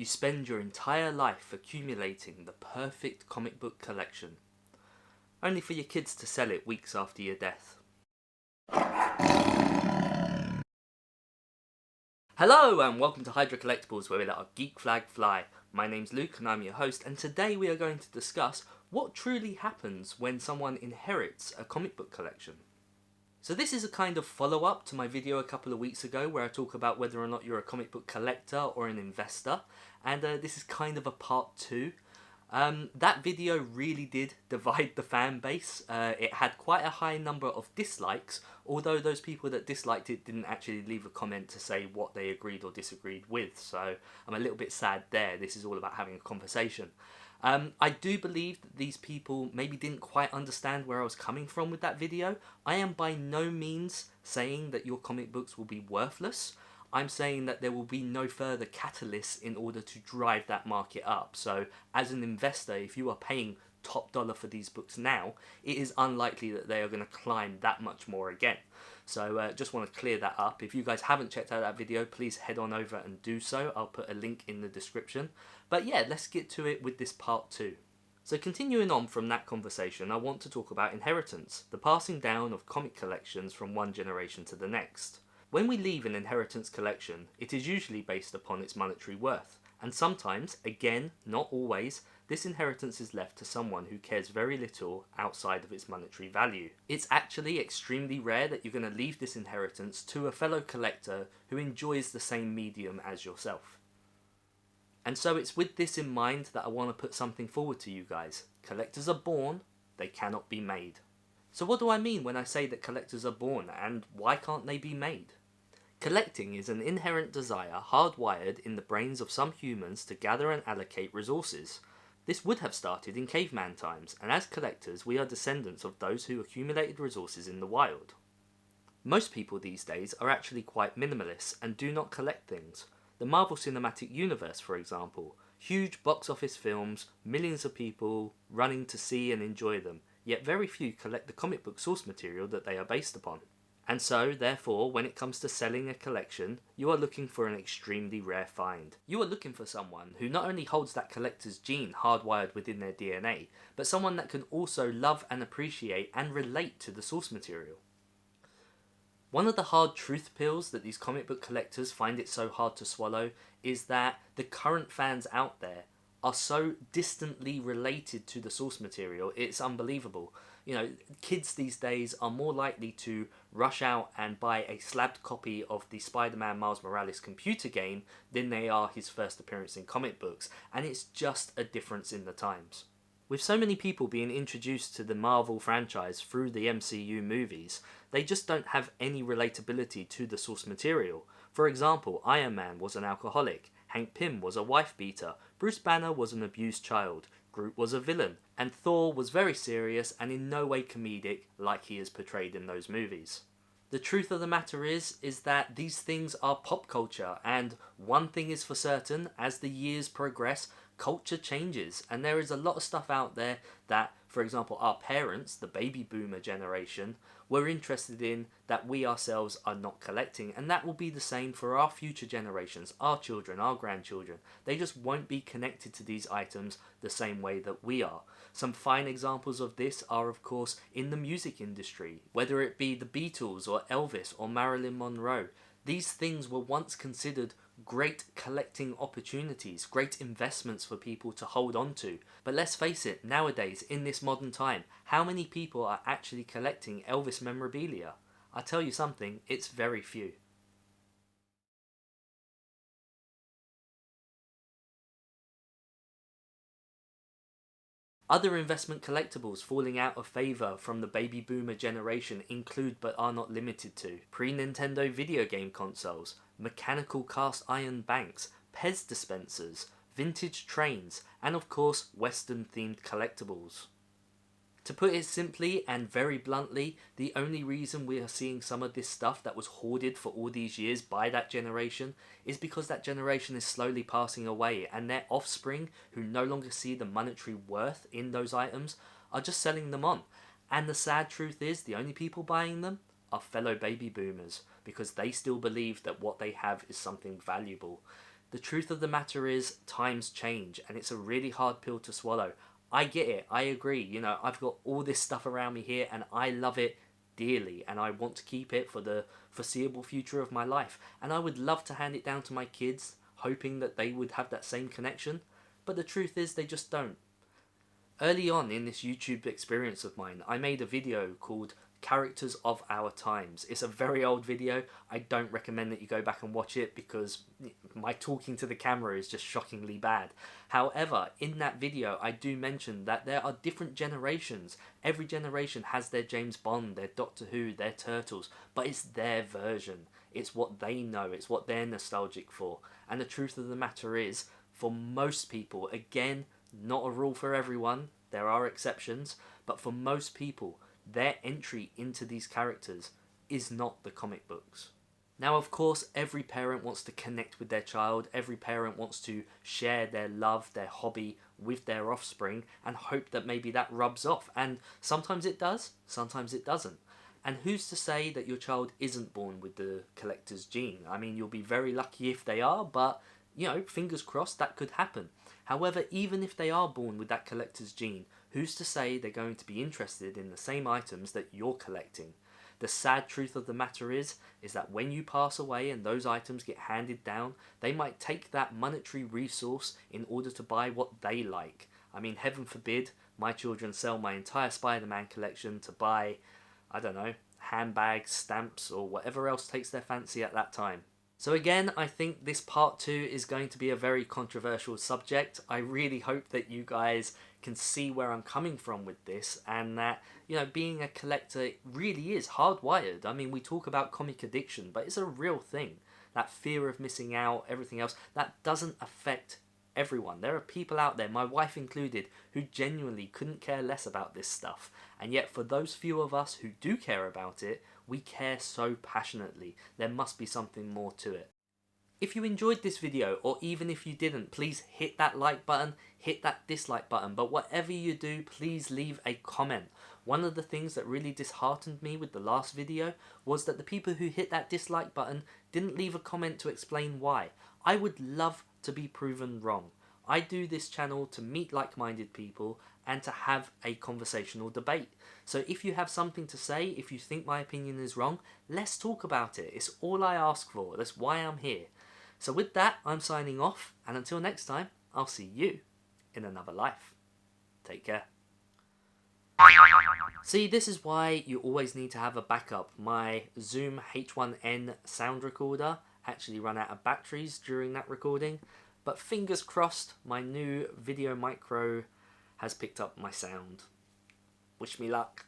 you spend your entire life accumulating the perfect comic book collection, only for your kids to sell it weeks after your death. Hello and welcome to HydraCollectables, where we let our geek flag fly. My name's Luke and I'm your host, and today we are going to discuss what truly happens when someone inherits a comic book collection. So this is a kind of follow-up to my video a couple of weeks ago where I talk about whether or not you're a comic book collector or an investor, and this is kind of a part 2. That video really did divide the fan base. It had quite a high number of dislikes, although those people that disliked it didn't actually leave a comment to say what they agreed or disagreed with, so I'm a little bit sad there. This is all about having a conversation. I do believe that these people maybe didn't quite understand where I was coming from with that video. I am by no means saying that your comic books will be worthless. I'm saying that there will be no further catalysts in order to drive that market up. So as an investor, if you are paying top dollar for these books now, it is unlikely that they are going to climb that much more again. So just want to clear that up. If you guys haven't checked out that video, please head on over and do so. I'll put a link in the description. But yeah, let's get to it with this part 2. So continuing on from that conversation, I want to talk about inheritance, the passing down of comic collections from one generation to the next. When we leave an inheritance collection, it is usually based upon its monetary worth, and sometimes, again, not always, this inheritance is left to someone who cares very little outside of its monetary value. It's actually extremely rare that you're going to leave this inheritance to a fellow collector who enjoys the same medium as yourself. And so it's with this in mind that I want to put something forward to you guys. Collectors are born, they cannot be made. So what do I mean when I say that collectors are born, and why can't they be made? Collecting is an inherent desire hardwired in the brains of some humans to gather and allocate resources. This would have started in caveman times, and as collectors we are descendants of those who accumulated resources in the wild. Most people these days are actually quite minimalist and do not collect things. The Marvel Cinematic Universe, for example, huge box office films, millions of people running to see and enjoy them, yet very few collect the comic book source material that they are based upon. And so, therefore, when it comes to selling a collection, you are looking for an extremely rare find. You are looking for someone who not only holds that collector's gene hardwired within their DNA, but someone that can also love and appreciate and relate to the source material. One of the hard truth pills that these comic book collectors find it so hard to swallow is that the current fans out there are so distantly related to the source material, it's unbelievable. You know, kids these days are more likely to rush out and buy a slabbed copy of the Spider-Man Miles Morales computer game than they are his first appearance in comic books, and it's just a difference in the times. With so many people being introduced to the Marvel franchise through the MCU movies, they just don't have any relatability to the source material. For example, Iron Man was an alcoholic, Hank Pym was a wife-beater, Bruce Banner was an abused child, Groot was a villain, and Thor was very serious and in no way comedic like he is portrayed in those movies. The truth of the matter is that these things are pop culture, and one thing is for certain, as the years progress, culture changes, and there is a lot of stuff out there that, for example, our parents, the baby boomer generation, were interested in that we ourselves are not collecting, and that will be the same for our future generations, our children, our grandchildren. They just won't be connected to these items the same way that we are. Some fine examples of this are, of course, in the music industry, whether it be the Beatles or Elvis or Marilyn Monroe. These things were once considered great collecting opportunities, great investments for people to hold on to. But let's face it, nowadays, in this modern time, how many people are actually collecting Elvis memorabilia? I'll tell you something, it's very few. Other investment collectibles falling out of favour from the baby boomer generation include but are not limited to pre-Nintendo video game consoles, mechanical cast iron banks, Pez dispensers, vintage trains, and of course Western themed collectibles. To put it simply and very bluntly, the only reason we are seeing some of this stuff that was hoarded for all these years by that generation is because that generation is slowly passing away, and their offspring, who no longer see the monetary worth in those items, are just selling them on. And the sad truth is, the only people buying them are fellow baby boomers, because they still believe that what they have is something valuable. The truth of the matter is, times change, and it's a really hard pill to swallow. I get it, I agree, you know, I've got all this stuff around me here, and I love it dearly, and I want to keep it for the foreseeable future of my life, and I would love to hand it down to my kids, hoping that they would have that same connection, but the truth is they just don't. Early on in this YouTube experience of mine, I made a video called Characters of Our Times. It's a very old video. I don't recommend that you go back and watch it because my talking to the camera is just shockingly bad. However, in that video I do mention that there are different generations. Every generation has their James Bond, their Doctor Who, their Turtles, but it's their version. It's what they know, it's what they're nostalgic for. And the truth of the matter is, for most people, again, not a rule for everyone, there are exceptions, but for most people, their entry into these characters is not the comic books. Now, of course, every parent wants to connect with their child, every parent wants to share their love, their hobby with their offspring, and hope that maybe that rubs off. And sometimes it does, sometimes it doesn't. And who's to say that your child isn't born with the collector's gene? I mean, you'll be very lucky if they are, but, you know, fingers crossed that could happen. However, even if they are born with that collector's gene, who's to say they're going to be interested in the same items that you're collecting? The sad truth of the matter is that when you pass away and those items get handed down, they might take that monetary resource in order to buy what they like. I mean, heaven forbid my children sell my entire Spider-Man collection to buy, I don't know, handbags, stamps, or whatever else takes their fancy at that time. So again, I think this part 2 is going to be a very controversial subject. I really hope that you guys can see where I'm coming from with this, and that, you know, being a collector really is hardwired. I mean, we talk about comic addiction, but it's a real thing. That fear of missing out, everything else, that doesn't affect everyone. There are people out there, my wife included, who genuinely couldn't care less about this stuff. And yet for those few of us who do care about it, we care so passionately. There must be something more to it. If you enjoyed this video, or even if you didn't, please hit that like button, hit that dislike button, but whatever you do, please leave a comment. One of the things that really disheartened me with the last video was that the people who hit that dislike button didn't leave a comment to explain why. I would love to be proven wrong. I do this channel to meet like-minded people and to have a conversational debate. So if you have something to say, if you think my opinion is wrong, let's talk about it. It's all I ask for. That's why I'm here. So with that, I'm signing off, and until next time, I'll see you in another life. Take care. See, this is why you always need to have a backup. My Zoom H1N sound recorder actually ran out of batteries during that recording, but fingers crossed, my new video micro has picked up my sound. Wish me luck.